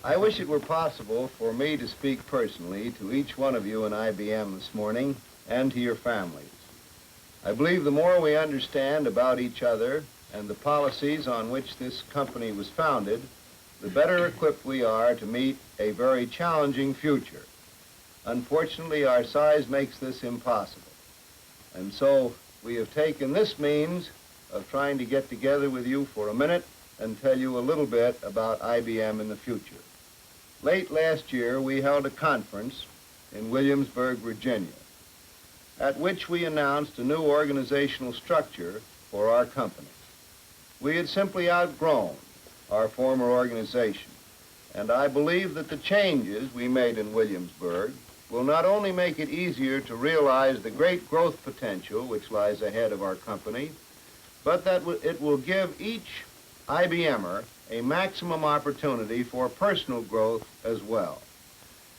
I wish it were possible for me to speak personally to each one of you in IBM this morning and to your families. I believe the more we understand about each other and the policies on which this company was founded, the better equipped we are to meet a very challenging future. Unfortunately, our size makes this impossible. And so we have taken this means of trying to get together with you for a minute and tell you a little bit about IBM in the future. Late last year, we held a conference in Williamsburg, Virginia, at which we announced a new organizational structure for our company. We had simply outgrown our former organization, and I believe that the changes we made in Williamsburg will not only make it easier to realize the great growth potential which lies ahead of our company, but that it will give each IBMer a maximum opportunity for personal growth as well.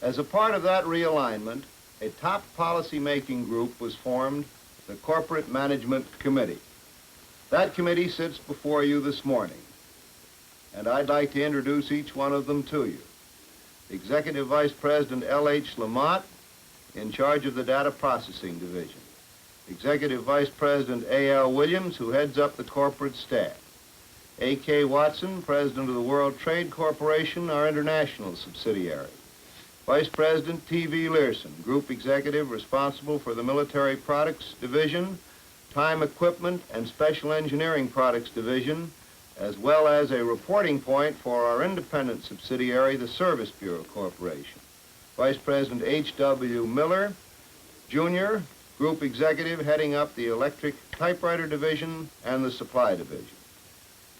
As a part of that realignment, a top policy-making group was formed, the Corporate Management Committee. That committee sits before you this morning, and I'd like to introduce each one of them to you. Executive Vice President L.H. Lamont, in charge of the Data Processing Division. Executive Vice President A.L. Williams, who heads up the corporate staff. A.K. Watson, President of the World Trade Corporation, our international subsidiary. Vice President T.V. Learson, Group Executive responsible for the Military Products Division, Time Equipment and Special Engineering Products Division, as well as a reporting point for our independent subsidiary, the Service Bureau Corporation. Vice President H.W. Miller, Jr., Group Executive heading up the Electric Typewriter Division and the Supply Division.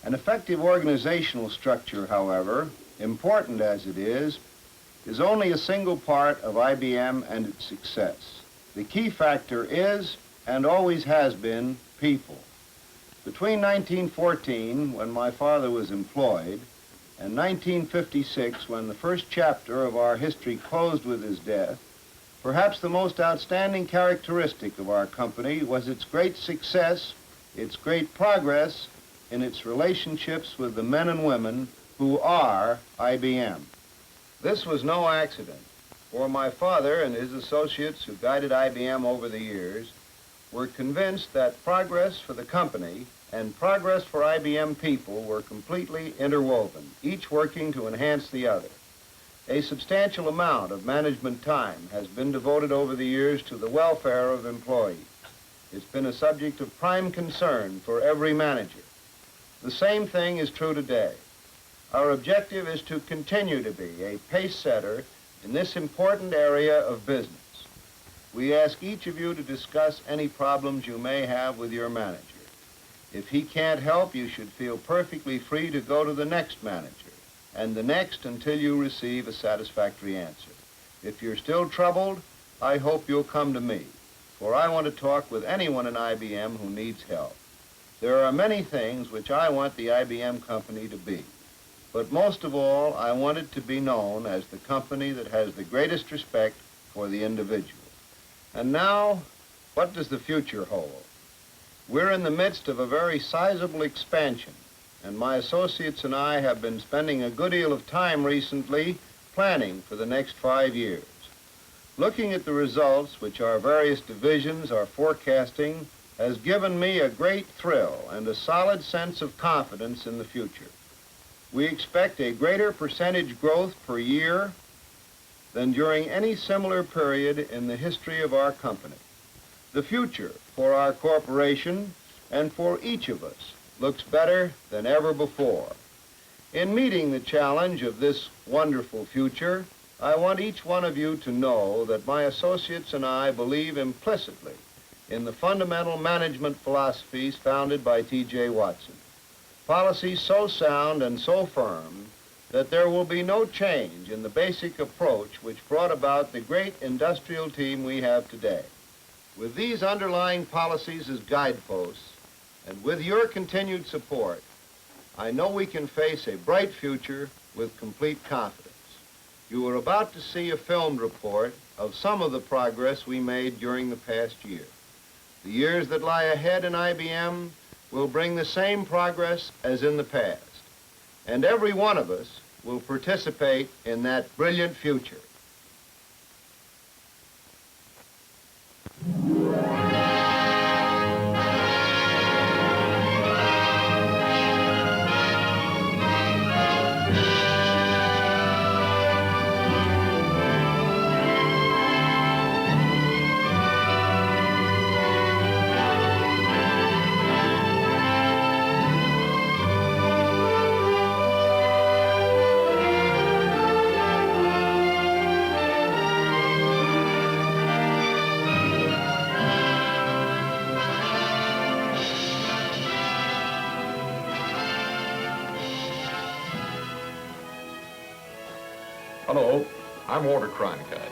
An effective organizational structure, however, important as it is only a single part of IBM and its success. The key factor is, and always has been, people. Between 1914, when my father was employed, and 1956, when the first chapter of our history closed with his death, perhaps the most outstanding characteristic of our company was its great success, its great progress, in its relationships with the men and women who are IBM. This was no accident, for my father and his associates who guided IBM over the years were convinced that progress for the company and progress for IBM people were completely interwoven, each working to enhance the other. A substantial amount of management time has been devoted over the years to the welfare of employees. It's been a subject of prime concern for every manager. The same thing is true today. Our objective is to continue to be a pace setter in this important area of business. We ask each of you to discuss any problems you may have with your manager. If he can't help, you should feel perfectly free to go to the next manager, and the next until you receive a satisfactory answer. If you're still troubled, I hope you'll come to me, for I want to talk with anyone in IBM who needs help. There are many things which I want the IBM company to be, but most of all, I want it to be known as the company that has the greatest respect for the individual. And now, what does the future hold? We're in the midst of a very sizable expansion, and my associates and I have been spending a good deal of time recently planning for the next 5 years. Looking at the results which our various divisions are forecasting has given me a great thrill and a solid sense of confidence in the future. We expect a greater percentage growth per year than during any similar period in the history of our company. The future for our corporation and for each of us looks better than ever before. In meeting the challenge of this wonderful future, I want each one of you to know that my associates and I believe implicitly in the fundamental management philosophies founded by T.J. Watson. Policies so sound and so firm that there will be no change in the basic approach which brought about the great industrial team we have today. With these underlying policies as guideposts, and with your continued support, I know we can face a bright future with complete confidence. You are about to see a filmed report of some of the progress we made during the past year. The years that lie ahead in IBM will bring the same progress as in the past. And every one of us will participate in that brilliant future. Hello, I'm Walter Cronkite.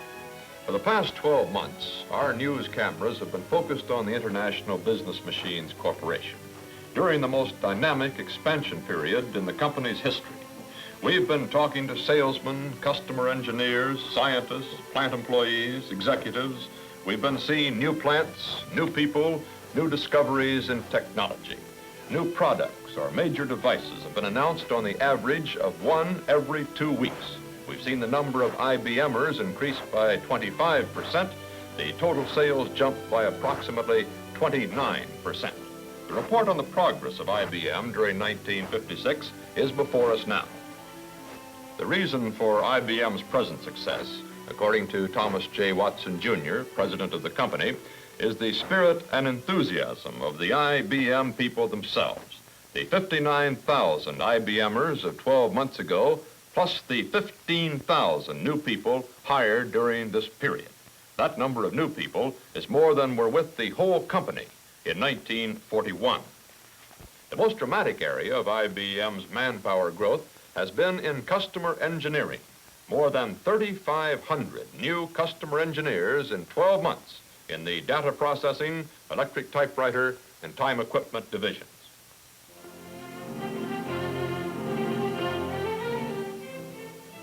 For the past 12 months, our news cameras have been focused on the International Business Machines Corporation during the most dynamic expansion period in the company's history. We've been talking to salesmen, customer engineers, scientists, plant employees, executives. We've been seeing new plants, new people, new discoveries in technology. New products or major devices have been announced on the average of one every 2 weeks. We've seen the number of IBMers increase by 25%. The total sales jumped by approximately 29%. The report on the progress of IBM during 1956 is before us now. The reason for IBM's present success, according to Thomas J. Watson, Jr., president of the company, is the spirit and enthusiasm of the IBM people themselves. The 59,000 IBMers of 12 months ago plus the 15,000 new people hired during this period. That number of new people is more than were with the whole company in 1941. The most dramatic area of IBM's manpower growth has been in customer engineering. More than 3,500 new customer engineers in 12 months in the data processing, electric typewriter, and time equipment divisions.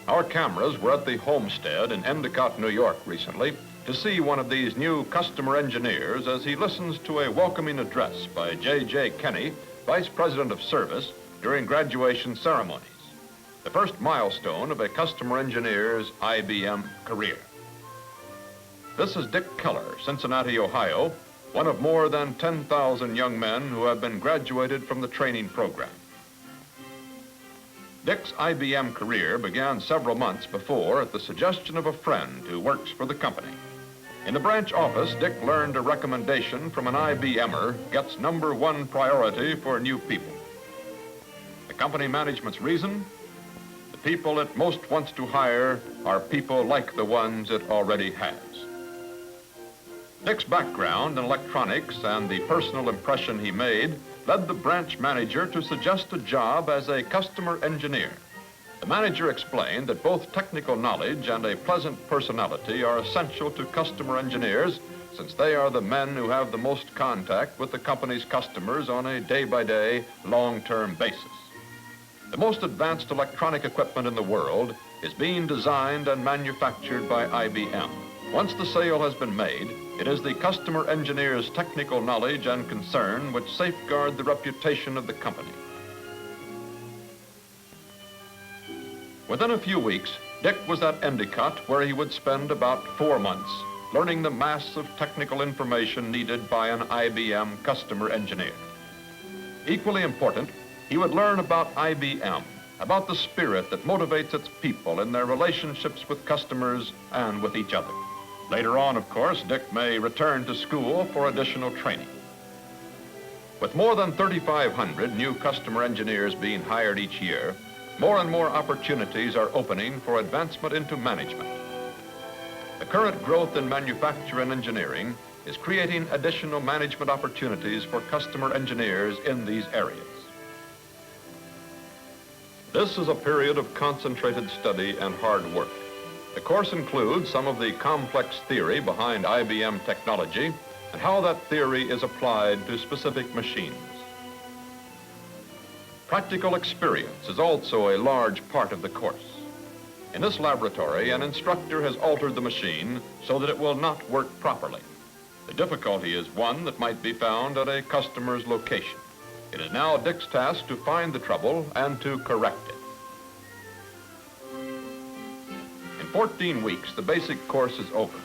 Our cameras were at the homestead in Endicott, New York recently to see one of these new customer engineers as he listens to a welcoming address by J.J. Kenny, Vice President of Service, during graduation ceremonies, the first milestone of a customer engineer's IBM career. This is Dick Keller, Cincinnati, Ohio, one of more than 10,000 young men who have been graduated from the training program. Dick's IBM career began several months before at the suggestion of a friend who works for the company. In the branch office, Dick learned a recommendation from an IBMer gets #1 priority for new people. The company management's reason? The people it most wants to hire are people like the ones it already has. Dick's background in electronics and the personal impression he made led the branch manager to suggest a job as a customer engineer. The manager explained that both technical knowledge and a pleasant personality are essential to customer engineers, since they are the men who have the most contact with the company's customers on a day-by-day, long-term basis. The most advanced electronic equipment in the world is being designed and manufactured by IBM. Once the sale has been made, it is the customer engineer's technical knowledge and concern which safeguard the reputation of the company. Within a few weeks, Dick was at Endicott, where he would spend about 4 months learning the mass of technical information needed by an IBM customer engineer. Equally important, he would learn about IBM, about the spirit that motivates its people in their relationships with customers and with each other. Later on, of course, Dick may return to school for additional training. With more than 3,500 new customer engineers being hired each year, more and more opportunities are opening for advancement into management. The current growth in manufacture and engineering is creating additional management opportunities for customer engineers in these areas. This is a period of concentrated study and hard work. The course includes some of the complex theory behind IBM technology and how that theory is applied to specific machines. Practical experience is also a large part of the course. In this laboratory, an instructor has altered the machine so that it will not work properly. The difficulty is one that might be found at a customer's location. It is now Dick's task to find the trouble and to correct it. 14 weeks, the basic course is over.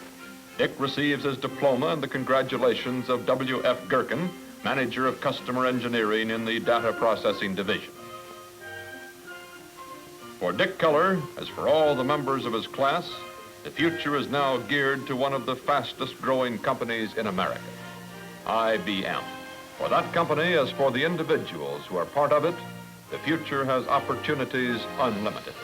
Dick receives his diploma and the congratulations of W.F. Gherkin, Manager of Customer Engineering in the Data Processing Division. For Dick Keller, as for all the members of his class, the future is now geared to one of the fastest growing companies in America, IBM. For that company, as for the individuals who are part of it, the future has opportunities unlimited.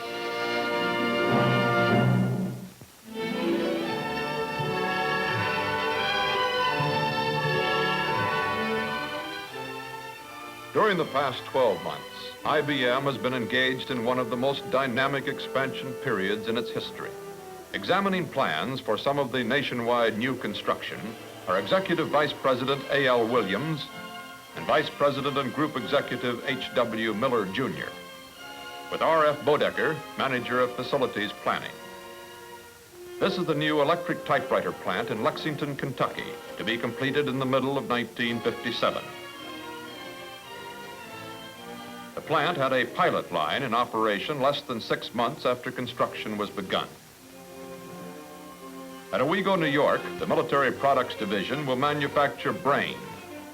During the past 12 months, IBM has been engaged in one of the most dynamic expansion periods in its history. Examining plans for some of the nationwide new construction are Executive Vice President A.L. Williams and Vice President and Group Executive H.W. Miller, Jr., with R.F. Bodecker, Manager of Facilities Planning. This is the new electric typewriter plant in Lexington, Kentucky, to be completed in the middle of 1957. The plant had a pilot line in operation less than 6 months after construction was begun. At Owego, New York, the Military Products Division will manufacture BRAIN,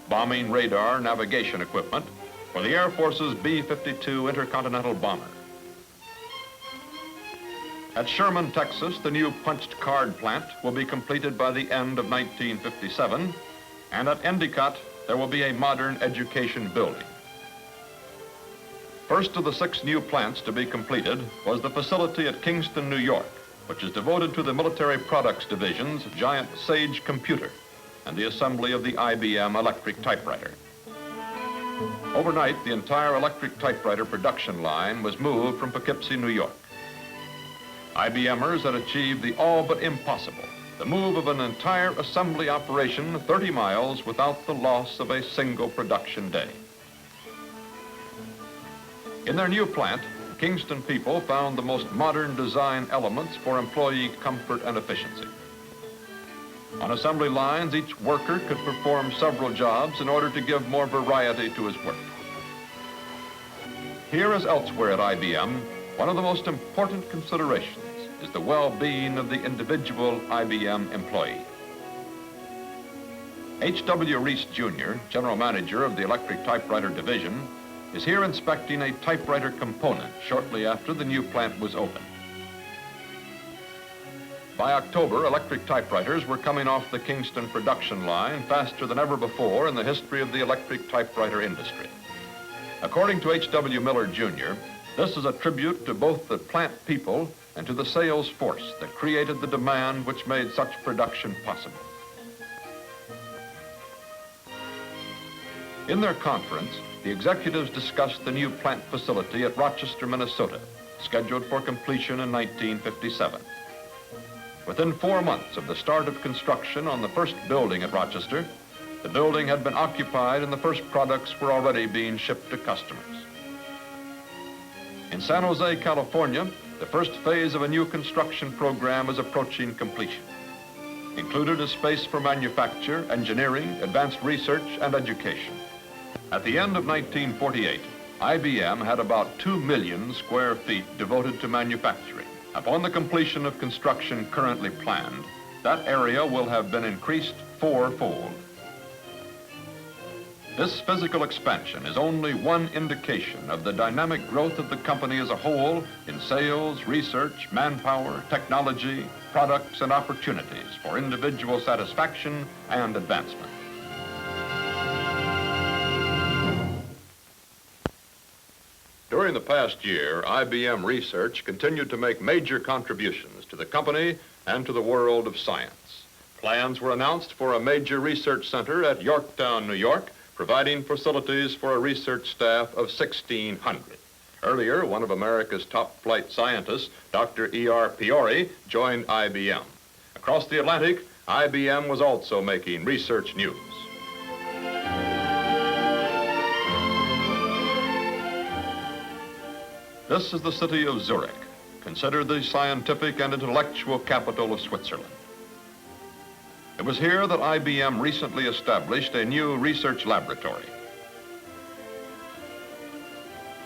bombing radar navigation equipment, for the Air Force's B-52 Intercontinental Bomber. At Sherman, Texas, the new punched card plant will be completed by the end of 1957, and at Endicott, there will be a modern education building. First of the 6 new plants to be completed was the facility at Kingston, New York, which is devoted to the Military Products Division's giant Sage computer and the assembly of the IBM electric typewriter. Overnight, the entire electric typewriter production line was moved from Poughkeepsie, New York. IBMers had achieved the all but impossible, the move of an entire assembly operation 30 miles without the loss of a single production day. In their new plant, Kingston people found the most modern design elements for employee comfort and efficiency. On assembly lines, each worker could perform several jobs in order to give more variety to his work. Here as elsewhere at IBM, one of the most important considerations is the well-being of the individual IBM employee. H.W. Reese, Jr., General Manager of the Electric Typewriter Division, is here inspecting a typewriter component shortly after the new plant was opened. By October, electric typewriters were coming off the Kingston production line faster than ever before in the history of the electric typewriter industry. According to H.W. Miller, Jr., this is a tribute to both the plant people and to the sales force that created the demand which made such production possible. In their conference, the executives discussed the new plant facility at Rochester, Minnesota, scheduled for completion in 1957. Within 4 months of the start of construction on the first building at Rochester, the building had been occupied and the first products were already being shipped to customers. In San Jose, California, the first phase of a new construction program is approaching completion. Included is space for manufacture, engineering, advanced research, and education. At the end of 1948, IBM had about 2 million square feet devoted to manufacturing. Upon the completion of construction currently planned, that area will have been increased 4-fold. This physical expansion is only one indication of the dynamic growth of the company as a whole in sales, research, manpower, technology, products, and opportunities for individual satisfaction and advancement. During the past year, IBM Research continued to make major contributions to the company and to the world of science. Plans were announced for a major research center at Yorktown, New York, providing facilities for a research staff of 1,600. Earlier, one of America's top flight scientists, Dr. E.R. Peori, joined IBM. Across the Atlantic, IBM was also making research news. This is the city of Zurich, considered the scientific and intellectual capital of Switzerland. It was here that IBM recently established a new research laboratory.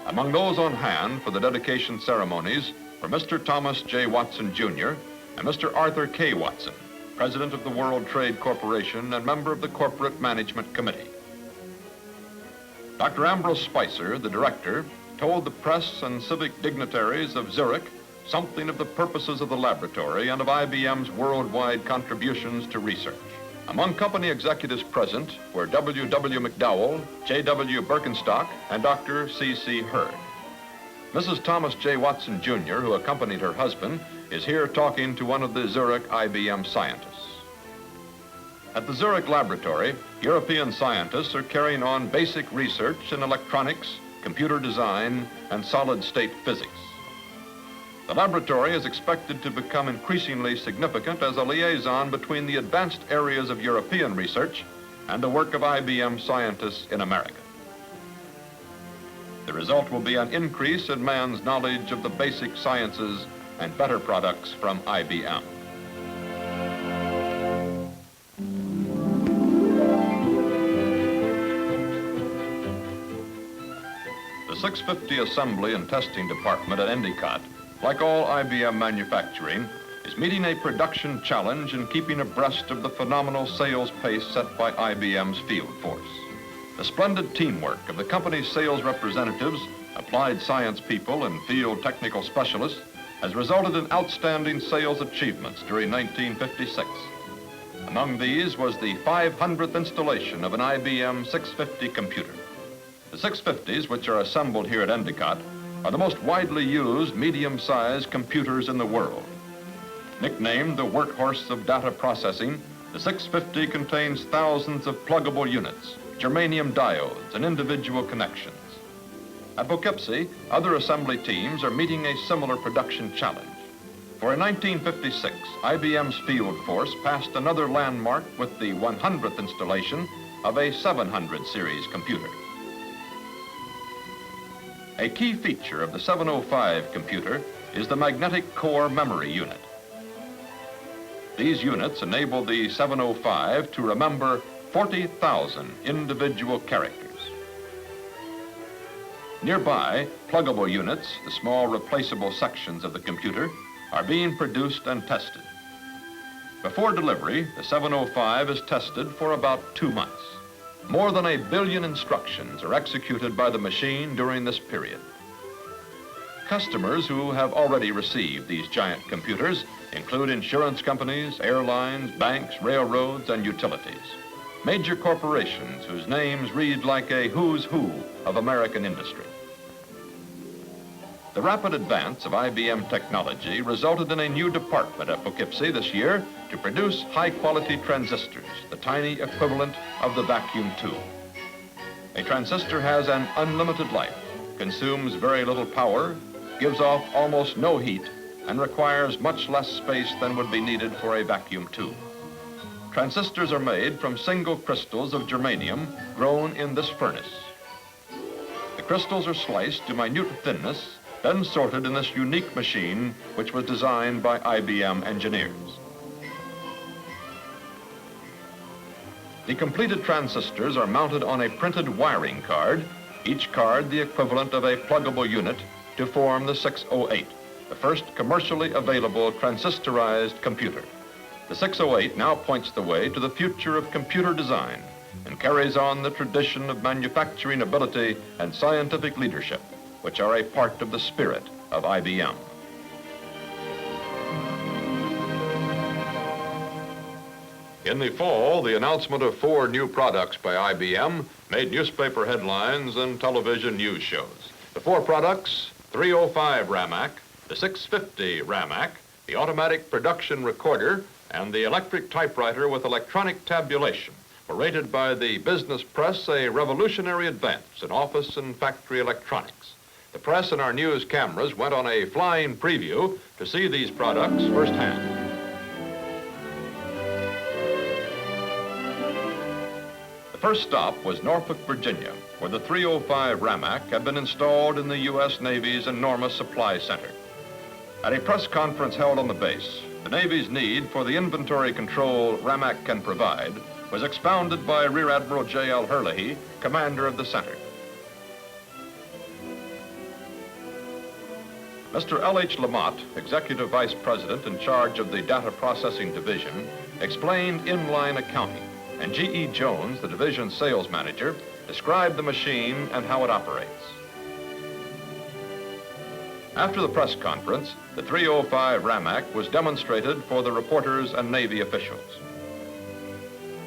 Among those on hand for the dedication ceremonies for Mr. Thomas J. Watson, Jr. and Mr. Arthur K. Watson, President of the World Trade Corporation and member of the Corporate Management Committee. Dr. Ambrose Spicer, the director, told the press and civic dignitaries of Zurich something of the purposes of the laboratory and of IBM's worldwide contributions to research. Among company executives present were W. W. McDowell, J. W. Birkenstock, and Dr. C. C. Hurd. Mrs. Thomas J. Watson, Jr., who accompanied her husband, is here talking to one of the Zurich IBM scientists. At the Zurich laboratory, European scientists are carrying on basic research in electronics, computer design, and solid-state physics. The laboratory is expected to become increasingly significant as a liaison between the advanced areas of European research and the work of IBM scientists in America. The result will be an increase in man's knowledge of the basic sciences and better products from IBM. The 650 Assembly and Testing Department at Endicott, like all IBM manufacturing, is meeting a production challenge in keeping abreast of the phenomenal sales pace set by IBM's field force. The splendid teamwork of the company's sales representatives, applied science people, and field technical specialists has resulted in outstanding sales achievements during 1956. Among these was the 500th installation of an IBM 650 computer. The 650s, which are assembled here at Endicott, are the most widely used medium-sized computers in the world. Nicknamed the workhorse of data processing, the 650 contains thousands of pluggable units, germanium diodes, and individual connections. At Poughkeepsie, other assembly teams are meeting a similar production challenge. For in 1956, IBM's field force passed another landmark with the 100th installation of a 700 series computer. A key feature of the 705 computer is the magnetic core memory unit. These units enable the 705 to remember 40,000 individual characters. Nearby, pluggable units, the small replaceable sections of the computer, are being produced and tested. Before delivery, the 705 is tested for about 2 months. More than 1 billion instructions are executed by the machine during this period. Customers who have already received these giant computers include insurance companies, airlines, banks, railroads, and utilities. Major corporations whose names read like a who's who of American industry. The rapid advance of IBM technology resulted in a new department at Poughkeepsie this year to produce high-quality transistors, the tiny equivalent of the vacuum tube. A transistor has an unlimited life, consumes very little power, gives off almost no heat, and requires much less space than would be needed for a vacuum tube. Transistors are made from single crystals of germanium grown in this furnace. The crystals are sliced to minute thinness, then sorted in this unique machine which was designed by IBM engineers. The completed transistors are mounted on a printed wiring card, each card the equivalent of a pluggable unit, to form the 608, the first commercially available transistorized computer. The 608 now points the way to the future of computer design and carries on the tradition of manufacturing ability and scientific leadership, which are a part of the spirit of IBM. In the fall, the announcement of 4 new products by IBM made newspaper headlines and television news shows. The 4 products, 305 RAMAC, the 650 RAMAC, the automatic production recorder, and the electric typewriter with electronic tabulation, were rated by the business press a revolutionary advance in office and factory electronics. The press and our news cameras went on a flying preview to see these products firsthand. The first stop was Norfolk, Virginia, where the 305 RAMAC had been installed in the U.S. Navy's enormous supply center. At a press conference held on the base, the Navy's need for the inventory control RAMAC can provide was expounded by Rear Admiral J.L. Herlihy, commander of the center. Mr. L.H. Lamott, Executive Vice President in charge of the Data Processing Division, explained inline accounting, and G.E. Jones, the division sales manager, described the machine and how it operates. After the press conference, the 305 Ramac was demonstrated for the reporters and Navy officials.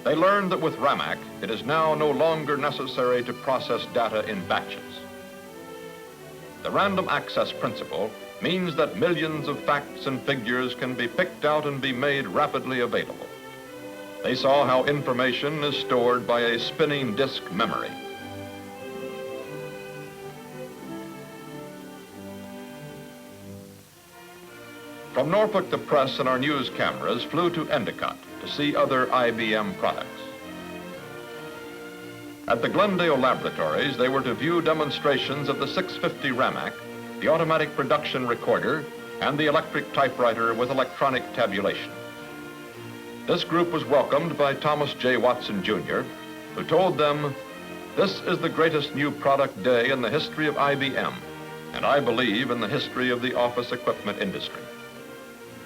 They learned that with Ramac, it is now no longer necessary to process data in batches. The random access principle means that millions of facts and figures can be picked out and be made rapidly available. They saw how information is stored by a spinning disk memory. From Norfolk, the press and our news cameras flew to Endicott to see other IBM products. At the Glendale laboratories, they were to view demonstrations of the 650 Ramac, the automatic production recorder, and the electric typewriter with electronic tabulation. This group was welcomed by Thomas J. Watson, Jr., who told them, "This is the greatest new product day in the history of IBM, and I believe in the history of the office equipment industry.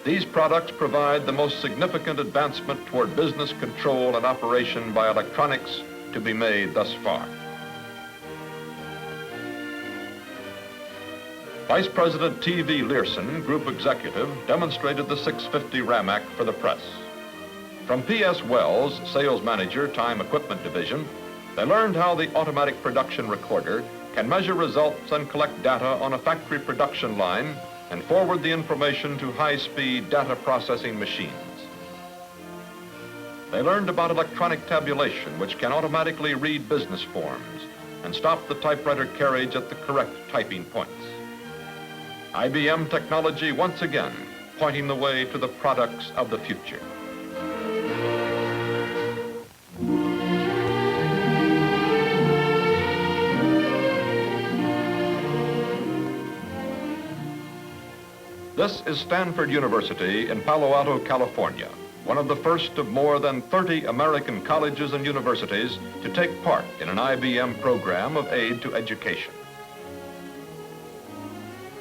These products provide the most significant advancement toward business control and operation by electronics to be made thus far." Vice President T.V. Learson, Group Executive, demonstrated the 650 Ramac for the press. From P.S. Wells, Sales Manager, Time Equipment Division, they learned how the automatic production recorder can measure results and collect data on a factory production line and forward the information to high-speed data processing machines. They learned about electronic tabulation, which can automatically read business forms and stop the typewriter carriage at the correct typing points. IBM technology once again pointing the way to the products of the future. This is Stanford University in Palo Alto, California, one of the first of more than 30 American colleges and universities to take part in an IBM program of aid to education.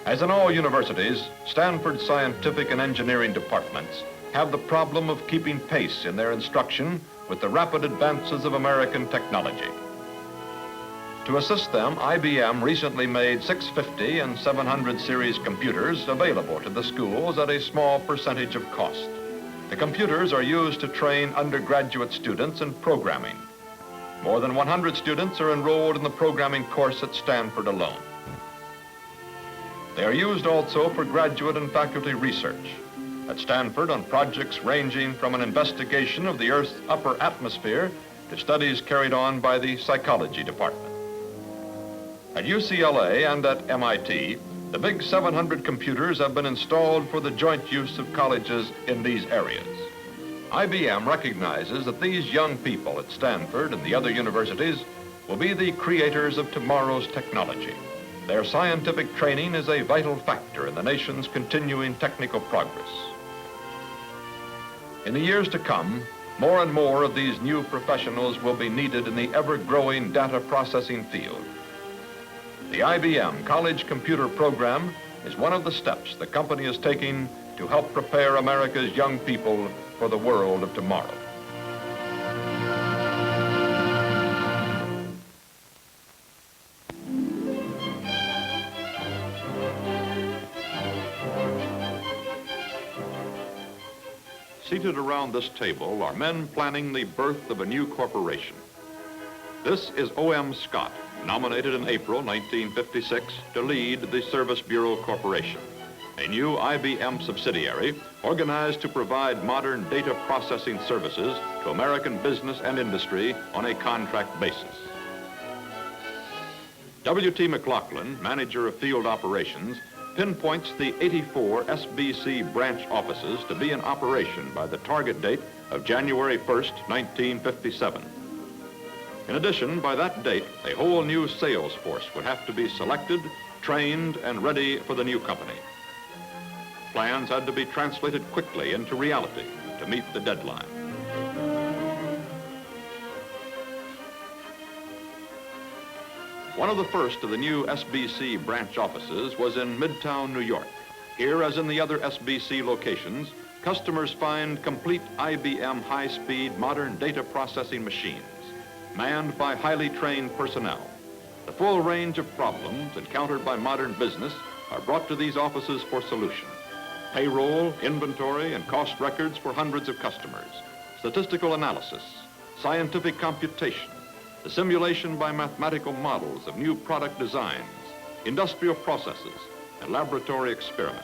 As in all universities, Stanford's scientific and engineering departments have the problem of keeping pace in their instruction with the rapid advances of American technology. To assist them, IBM recently made 650 and 700 series computers available to the schools at a small percentage of cost. The computers are used to train undergraduate students in programming. More than 100 students are enrolled in the programming course at Stanford alone. They are used also for graduate and faculty research at Stanford on projects ranging from an investigation of the Earth's upper atmosphere to studies carried on by the psychology department. At UCLA and at MIT, the big 700 computers have been installed for the joint use of colleges in these areas. IBM recognizes that these young people at Stanford and the other universities will be the creators of tomorrow's technology. Their scientific training is a vital factor in the nation's continuing technical progress. In the years to come, more and more of these new professionals will be needed in the ever-growing data processing field. The IBM College Computer Program is one of the steps the company is taking to help prepare America's young people for the world of tomorrow. Seated around this table are men planning the birth of a new corporation. This is O.M. Scott, nominated in April 1956 to lead the Service Bureau Corporation, a new IBM subsidiary organized to provide modern data processing services to American business and industry on a contract basis. W.T. McLaughlin, manager of field operations, pinpoints the 84 SBC branch offices to be in operation by the target date of January 1st, 1957. In addition, by that date, a whole new sales force would have to be selected, trained, and ready for the new company. Plans had to be translated quickly into reality to meet the deadline. One of the first of the new SBC branch offices was in Midtown, New York. Here, as in the other SBC locations, customers find complete IBM high-speed modern data processing machines, manned by highly trained personnel. The full range of problems encountered by modern business are brought to these offices for solution. Payroll, inventory, and cost records for hundreds of customers, statistical analysis, scientific computation, the simulation by mathematical models of new product designs, industrial processes, and laboratory experiments.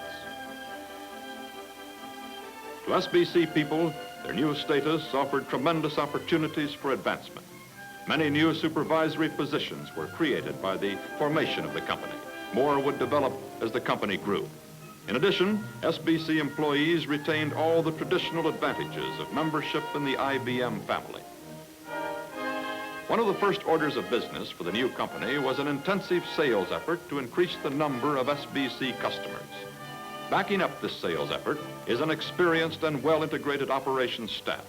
To SBC people, their new status offered tremendous opportunities for advancement. Many new supervisory positions were created by the formation of the company. More would develop as the company grew. In addition, SBC employees retained all the traditional advantages of membership in the IBM family. One of the first orders of business for the new company was an intensive sales effort to increase the number of SBC customers. Backing up this sales effort is an experienced and well-integrated operations staff.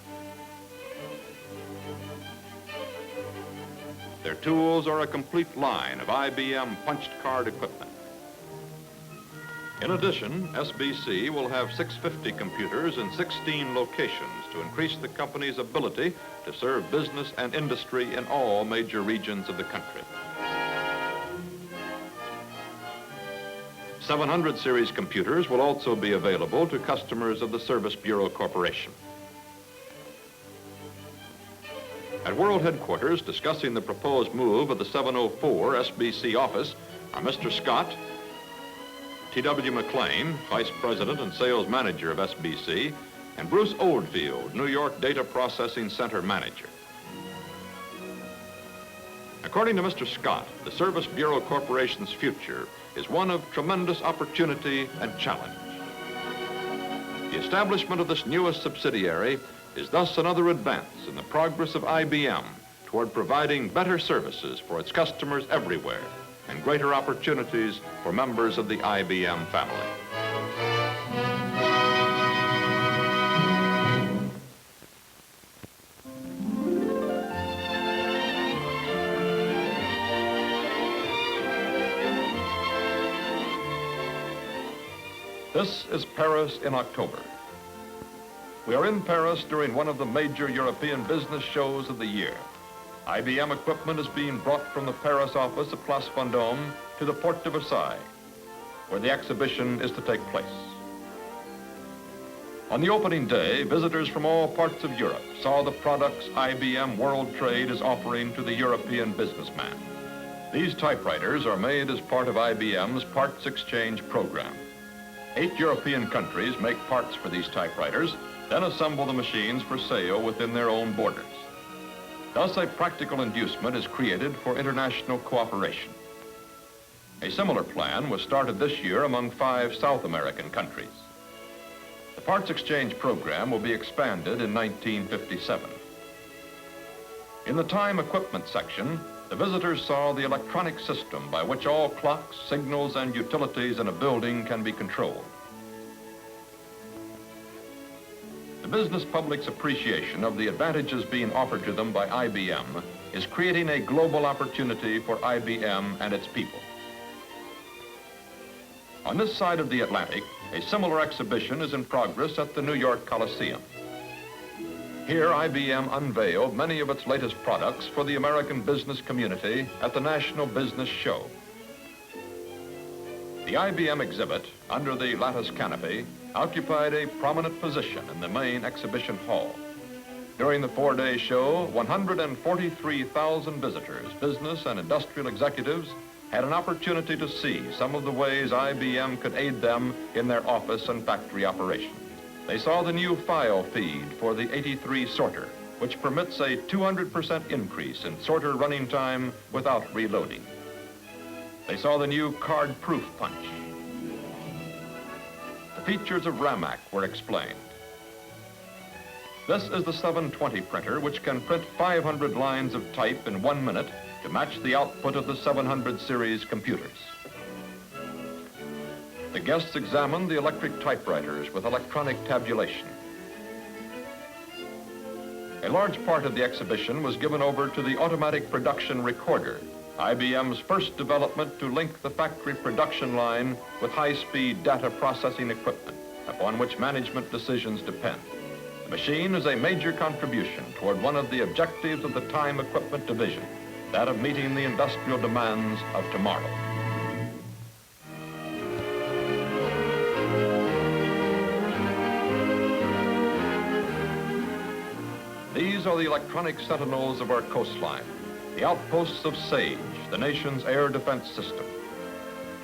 Their tools are a complete line of IBM punched card equipment. In addition, SBC will have 650 computers in 16 locations to increase the company's ability to serve business and industry in all major regions of the country. 700 series computers will also be available to customers of the Service Bureau Corporation. At World Headquarters, discussing the proposed move of the 704 SBC office are Mr. Scott, T.W. McLean, Vice President and Sales Manager of SBC, and Bruce Oldfield, New York Data Processing Center Manager. According to Mr. Scott, the Service Bureau Corporation's future is one of tremendous opportunity and challenge. The establishment of this newest subsidiary is thus another advance in the progress of IBM toward providing better services for its customers everywhere and greater opportunities for members of the IBM family. This is Paris in October. We are in Paris during one of the major European business shows of the year. IBM equipment is being brought from the Paris office of Place Vendôme to the Porte de Versailles, where the exhibition is to take place. On the opening day, visitors from all parts of Europe saw the products IBM World Trade is offering to the European businessman. These typewriters are made as part of IBM's parts exchange program. 8 European countries make parts for these typewriters, then assemble the machines for sale within their own borders. Thus, a practical inducement is created for international cooperation. A similar plan was started this year among 5 South American countries. The parts exchange program will be expanded in 1957. In the time equipment section, the visitors saw the electronic system by which all clocks, signals, and utilities in a building can be controlled. The business public's appreciation of the advantages being offered to them by IBM is creating a global opportunity for IBM and its people. On this side of the Atlantic, a similar exhibition is in progress at the New York Coliseum. Here, IBM unveiled many of its latest products for the American business community at the National Business Show. The IBM exhibit, under the lattice canopy, occupied a prominent position in the main exhibition hall. During the 4-day show, 143,000 visitors, business and industrial executives, had an opportunity to see some of the ways IBM could aid them in their office and factory operations. They saw the new file feed for the 83 sorter, which permits a 200% increase in sorter running time without reloading. They saw the new card-proof punch. The features of RAMAC were explained. This is the 720 printer, which can print 500 lines of type in 1 minute to match the output of the 700 series computers. The guests examined the electric typewriters with electronic tabulation. A large part of the exhibition was given over to the automatic production recorder, IBM's first development to link the factory production line with high-speed data processing equipment upon which management decisions depend. The machine is a major contribution toward one of the objectives of the Time Equipment Division, that of meeting the industrial demands of tomorrow. These are the electronic sentinels of our coastline, the outposts of SAGE, the nation's air defense system.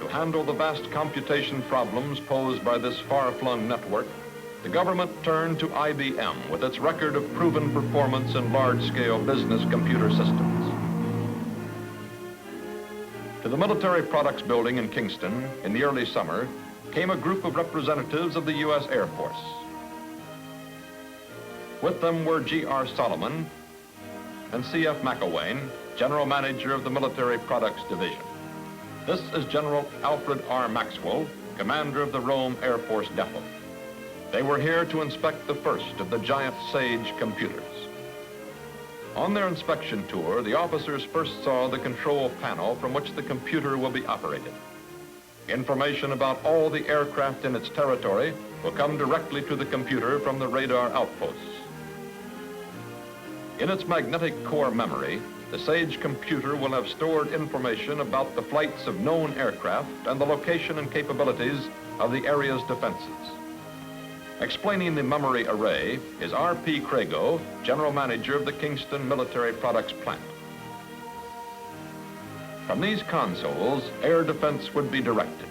To handle the vast computation problems posed by this far-flung network, the government turned to IBM with its record of proven performance in large-scale business computer systems. To the Military Products Building in Kingston in the early summer came a group of representatives of the U.S. Air Force. With them were G.R. Solomon and C.F. McElwain, General Manager of the Military Products Division. This is General Alfred R. Maxwell, Commander of the Rome Air Force Depot. They were here to inspect the first of the giant SAGE computers. On their inspection tour, the officers first saw the control panel from which the computer will be operated. Information about all the aircraft in its territory will come directly to the computer from the radar outposts. In its magnetic core memory, the SAGE computer will have stored information about the flights of known aircraft and the location and capabilities of the area's defenses. Explaining the memory array is R.P. Crago, General Manager of the Kingston Military Products Plant. From these consoles, air defense would be directed.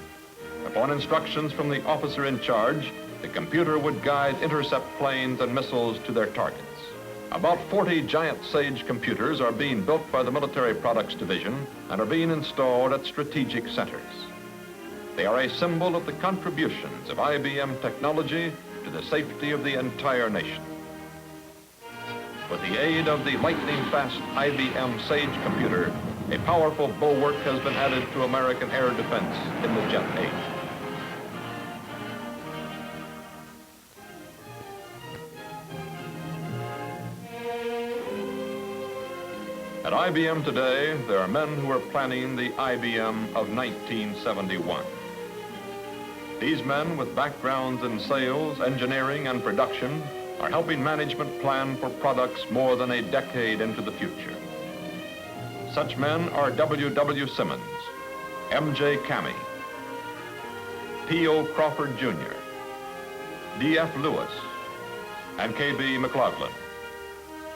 Upon instructions from the officer in charge, the computer would guide intercept planes and missiles to their targets. About 40 giant SAGE computers are being built by the Military Products Division and are being installed at strategic centers. They are a symbol of the contributions of IBM technology to the safety of the entire nation. With the aid of the lightning-fast IBM SAGE computer, a powerful bulwark has been added to American air defense in the jet age. At IBM today, there are men who are planning the IBM of 1971. These men, with backgrounds in sales, engineering, and production, are helping management plan for products more than a decade into the future. Such men are W.W. Simmons, M.J. Cammey, P.O. Crawford Jr., D.F. Lewis, and K.B. McLaughlin.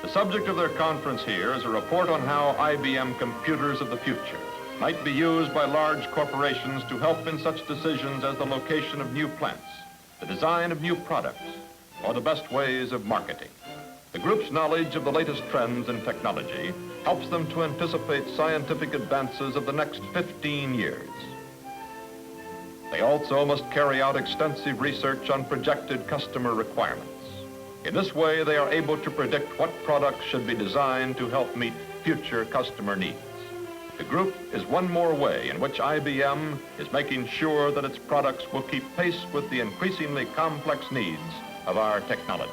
The subject of their conference here is a report on how IBM computers of the future might be used by large corporations to help in such decisions as the location of new plants, the design of new products, or the best ways of marketing. The group's knowledge of the latest trends in technology helps them to anticipate scientific advances of the next 15 years. They also must carry out extensive research on projected customer requirements. In this way, they are able to predict what products should be designed to help meet future customer needs. The group is one more way in which IBM is making sure that its products will keep pace with the increasingly complex needs of our technology.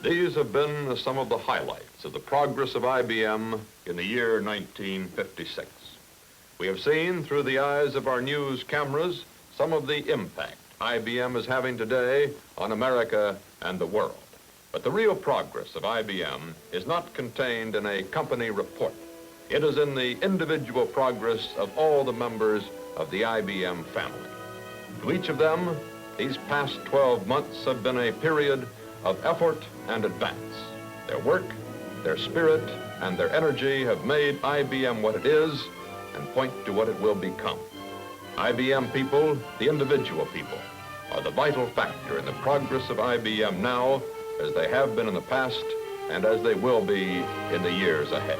These have been some of the highlights of the progress of IBM in the year 1956. We have seen through the eyes of our news cameras some of the impact IBM is having today on America and the world. But the real progress of IBM is not contained in a company report. It is in the individual progress of all the members of the IBM family. To each of them, these past 12 months have been a period of effort and advance. Their work, their spirit, and their energy have made IBM what it is and point to what it will become. IBM people, the individual people, are the vital factor in the progress of IBM now, as they have been in the past and as they will be in the years ahead.